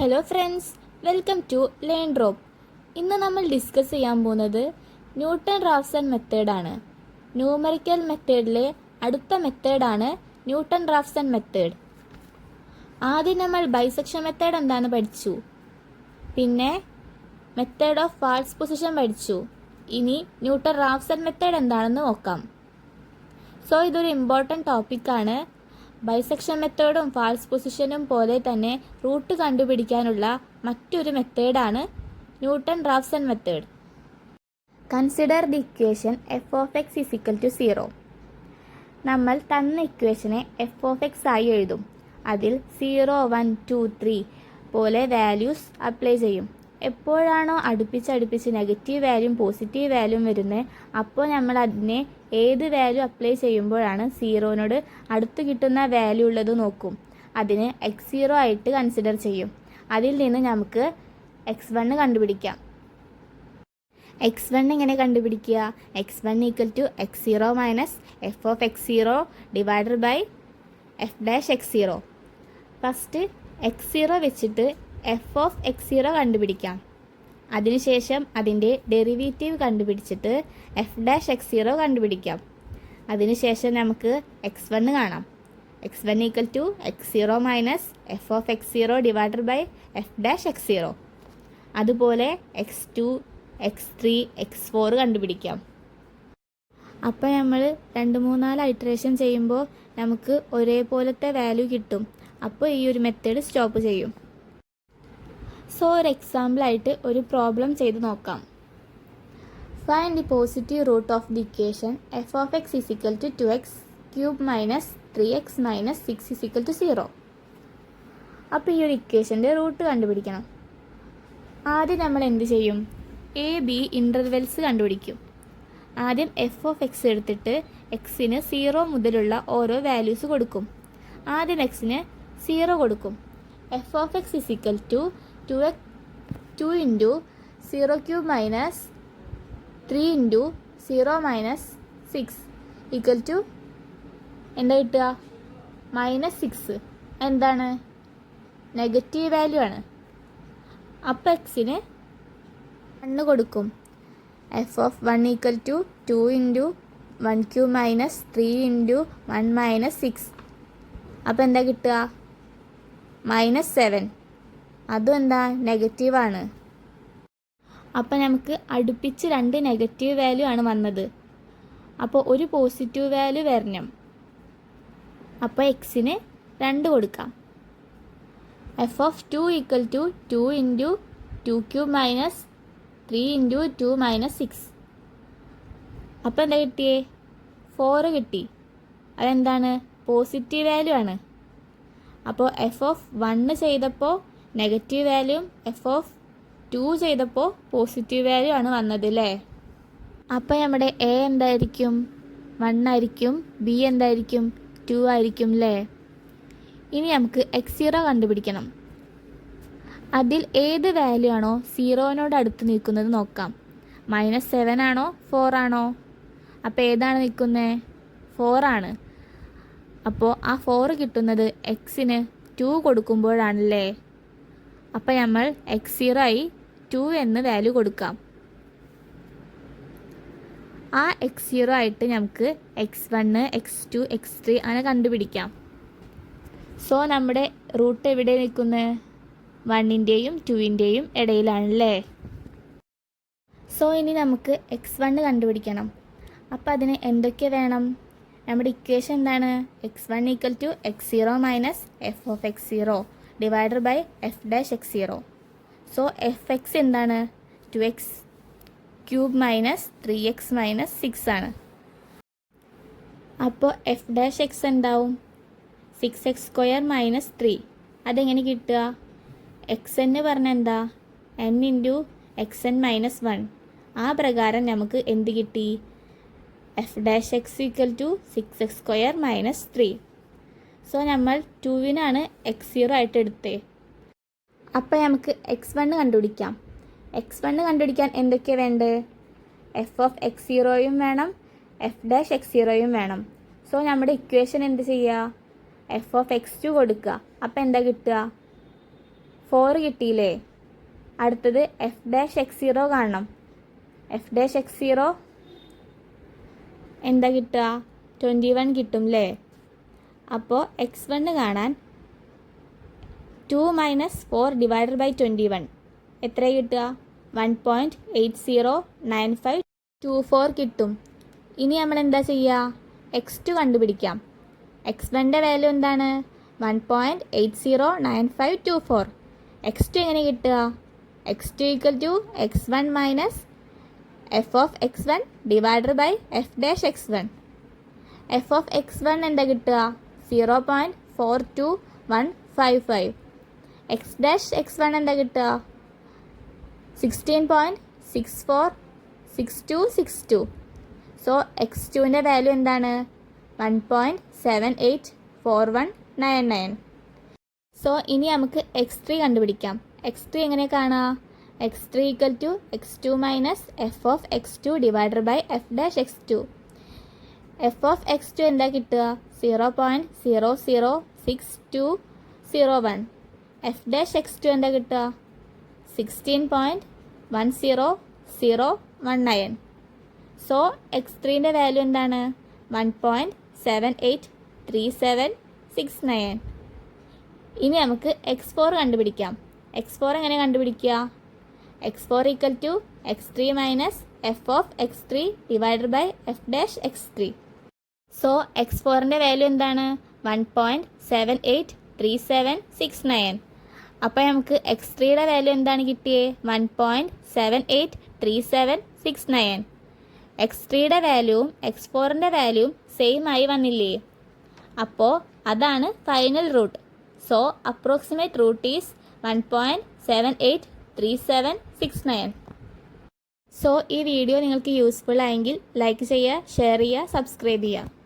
Hello friends, welcome to Learn Drop. ഇന്ന് നമ്മൾ discuss ചെയ്യാൻ പോകുന്നത് ന്യൂട്ടൺ റാഫ്സൺ മെത്തേഡാണ്. ന്യൂമറിക്കൽ മെത്തേഡിലെ അടുത്ത മെത്തേഡാണ് ന്യൂട്ടൺ റാഫ്സൺ മെത്തേഡ്. ആദ്യം നമ്മൾ ബൈസെക്ഷൻ മെത്തേഡ് എന്താണെന്ന് പഠിച്ചു. പിന്നെ മെത്തേഡ് ഓഫ് ഫാൾസ് പൊസിഷൻ പഠിച്ചു. ഇനി ന്യൂട്ടൺ റാഫ്സൺ മെത്തേഡ് എന്താണെന്ന് നോക്കാം. സോ ഇതൊരു ഇമ്പോർട്ടൻറ്റ് ടോപ്പിക്കാണ്. ബൈസെക്ഷൻ മെത്തേഡും ഫാൾസ് പൊസിഷനും പോലെ തന്നെ റൂട്ട് കണ്ടുപിടിക്കാനുള്ള മറ്റൊരു മെത്തേഡാണ് Newton Raphson method. Consider the equation f of x is equal to 0. നമ്മൾ തന്ന ഇക്വേഷനെ എഫ് ഓഫ് എക്സ് ആയി എഴുതും. അതിൽ 0, 1, 2, 3 പോലെ വാല്യൂസ് അപ്ലൈ ചെയ്യും. എപ്പോഴാണോ അടുപ്പിച്ച് നെഗറ്റീവ് വാല്യൂം പോസിറ്റീവ് വാല്യൂം വരുന്നത്, അപ്പോൾ നമ്മൾ അതിനെ ഏത് വാല്യൂ അപ്ലൈ ചെയ്യുമ്പോഴാണ് സീറോനോട് അടുത്ത് കിട്ടുന്ന വാല്യൂ ഉള്ളത് നോക്കും. അതിന് x0 ആയിട്ട് കൺസിഡർ ചെയ്യും. അതിൽ നിന്ന് നമുക്ക് x1 കണ്ടുപിടിക്കാം. x1 എങ്ങനെ കണ്ടുപിടിക്കുക? x1 equal to x0 minus F of x0 divided by F dash x0. First x0 വെച്ചിട്ട് എഫ് ഓഫ് x0 കണ്ടുപിടിക്കാം. അതിനുശേഷം അതിൻ്റെ ഡെറിവേറ്റീവ് കണ്ടുപിടിച്ചിട്ട് എഫ് ഡാഷ് x0 കണ്ടുപിടിക്കാം. അതിനുശേഷം നമുക്ക് x1 കാണാം. x1 equal to x0 minus F of x0 divided by F dash x0. അതുപോലെ x2, x3, x4 കണ്ടുപിടിക്കാം. അപ്പോൾ നമ്മൾ 2-3-4 ഐറ്ററേഷൻ ചെയ്യുമ്പോൾ നമുക്ക് ഒരേപോലത്തെ വാല്യൂ കിട്ടും. അപ്പോൾ ഈ ഒരു മെത്തേഡ് സ്റ്റോപ്പ് ചെയ്യും. സോ ഒരു എക്സാമ്പിളായിട്ട് ഒരു പ്രോബ്ലം ചെയ്ത് നോക്കാം. Find the positive root of the equation f of x is equal to 2x cube minus 3x minus 6 is equal to 0. അപ്പോൾ ഈ ഒരു ഇക്വേഷൻ്റെ റൂട്ട് കണ്ടുപിടിക്കണം. ആദ്യം നമ്മൾ എന്ത് ചെയ്യും? A-B ഇൻ്റർവെൽസ് കണ്ടുപിടിക്കും. ആദ്യം എഫ് ഓഫ് എക്സ് എടുത്തിട്ട് എക്സിന് 0 മുതലുള്ള ഓരോ വാല്യൂസ് കൊടുക്കും. ആദ്യം എക്സിന് 0 കൊടുക്കും. F of x is equal to 2 into 0 cube minus 3 into 0 minus 6 equal to എന്താ കിട്ടുക? -6. എന്താണ്? നെഗറ്റീവ് വാല്യൂ ആണ്. അപ്പോൾ എക്സിന് 1 കൊടുക്കും. F of 1 equal to 2 into 1 cube minus 3 into 1 minus 6. അപ്പോൾ എന്താ കിട്ടുക? -7. അതും എന്താ? നെഗറ്റീവാണ്. അപ്പോൾ നമുക്ക് അടുപ്പിച്ച് 2 നെഗറ്റീവ് വാല്യൂ ആണ് വന്നത്. അപ്പോൾ ഒരു പോസിറ്റീവ് വാല്യൂ വരണം. അപ്പോൾ എക്സിന് 2 കൊടുക്കാം. F of 2 equal to 2 into 2 cube minus 3 into 2 minus 6. അപ്പോൾ എന്താ കിട്ടിയേ? 4 കിട്ടി. അതെന്താണ്? പോസിറ്റീവ് വാല്യൂ ആണ്. അപ്പോൾ എഫ് ഓഫ് 1 ചെയ്തപ്പോൾ നെഗറ്റീവ് വാല്യൂം എഫ് ഓഫ് 2 ചെയ്തപ്പോൾ പോസിറ്റീവ് വാല്യൂ ആണ് വന്നത് അല്ലേ? അപ്പോൾ നമ്മുടെ എ എന്തായിരിക്കും? 1 ആയിരിക്കും. ബി എന്തായിരിക്കും? 2 ആയിരിക്കും അല്ലേ? ഇനി നമുക്ക് x0 കണ്ടുപിടിക്കണം. അതിൽ ഏത് വാല്യൂ ആണോ 0നോട് അടുത്ത് നിൽക്കുന്നത് നോക്കാം. -7 ആണോ 4 ആണോ? അപ്പോൾ ഏതാണ് നിൽക്കുന്നത്? 4 ആണ്. അപ്പോൾ ആ 4 കിട്ടുന്നത് എക്സിന് 2 കൊടുക്കുമ്പോഴാണല്ലേ? അപ്പോൾ നമ്മൾ x0 ആയി 2 എന്ന് വാല്യൂ കൊടുക്കാം. ആ x0 ആയിട്ട് നമുക്ക് x1, x2, x3 അങ്ങനെ കണ്ടുപിടിക്കാം. സോ നമ്മുടെ റൂട്ട് എവിടെ നിൽക്കുന്നത്? 1ൻ്റെയും 2ൻ്റെയും ഇടയിലാണല്ലേ? സോ ഇനി നമുക്ക് x1 കണ്ടുപിടിക്കണം. അപ്പോൾ അതിന് എന്തൊക്കെ വേണം? നമ്മുടെ ഇക്വേഷൻ എന്താണ്? x1 equal to x0 minus F of x0 divided by F dash x0. So f x എന്താണ്? 2x cube minus 3x minus 6 ആണ്. അപ്പോൾ എഫ് ഡാഷ് എക്സ് എന്താവും? 6x square minus 3. അതെങ്ങനെ കിട്ടുക? എക്സ് എന്ന് പറഞ്ഞാൽ എന്താ? n into xn minus 1. ആ പ്രകാരം നമുക്ക് എന്ത് കിട്ടി? F dash x equal to 6x square minus 3. So നമ്മൾ 2വിനാണ് x0 ആയിട്ട് എടുത്തേ. അപ്പോൾ നമുക്ക് x1 കണ്ടുപിടിക്കാം. x1 കണ്ടുപിടിക്കാൻ എന്തൊക്കെ വേണ്ടത്? എഫ് ഓഫ് x0യും വേണം, എഫ് ഡാഷ് x0യും വേണം. സോ നമ്മുടെ ഇക്വേഷൻ എന്ത് ചെയ്യുക? എഫ് ഓഫ് x2 കൊടുക്കുക. അപ്പോൾ എന്താ കിട്ടുക? 4 കിട്ടിയില്ലേ? അടുത്തത് എഫ് ഡാഷ് എക്സ് സീറോ കാണണം. എഫ് ഡാഷ് എക്സ് സീറോ എന്താ കിട്ടുക? 21 കിട്ടും അല്ലേ? അപ്പോൾ x1 കാണാൻ 2 - 4 ഡിവൈഡഡ് ബൈ 21 എത്ര കിട്ടുക? 1.809524 കിട്ടും. ഇനി നമ്മൾ എന്താ ചെയ്യുക? x2 കണ്ടുപിടിക്കാം. x1ൻ്റെ വാല്യൂ എന്താണ്? 1.809524. x2 എങ്ങനെ കിട്ടുക? x2 equal to x1 minus F of x1 divided by F dash x1. F of x1 എന്താ കിട്ടുക? 0.42155. എക്സ് ഡാഷ് x1 എന്താ കിട്ടുക? 16.646262. സോ x2ൻ്റെ വാല്യൂ എന്താണ്? 1.784199. സോ ഇനി നമുക്ക് x3 കണ്ടുപിടിക്കാം. x3 എങ്ങനെ കാണാം? x3 equal to x2 minus F of x2 divided by F dash x2. F of x2 എന്താ കിട്ടുക? 0.006201. എഫ് ഡാഷ് x2 എന്താ കിട്ടുക? 16.10019. സോ x3ൻ്റെ വാല്യൂ എന്താണ്? 1.783769. ഇനി നമുക്ക് x4 കണ്ടുപിടിക്കാം. x4 എങ്ങനെ കണ്ടുപിടിക്കുക? x4 equal to x3 minus F of x3 divided by F dash x3. So x4ൻ്റെ വാല്യൂ എന്താണ്? 1.783769. അപ്പോൾ നമുക്ക് x3യുടെ വാല്യൂ എന്താണ് കിട്ടിയേ? 1.783769. x3യുടെ വാല്യൂവും x4ൻ്റെ വാല്യൂവും സെയിം ആയി വന്നില്ലേ? അപ്പോൾ അതാണ് final root. So approximate root is 1.783769. So ഈ വീഡിയോ നിങ്ങൾക്ക് യൂസ്ഫുൾ ആയെങ്കിൽ ലൈക്ക് ചെയ്യുക, ഷെയർ ചെയ്യുക, സബ്സ്ക്രൈബ് ചെയ്യുക.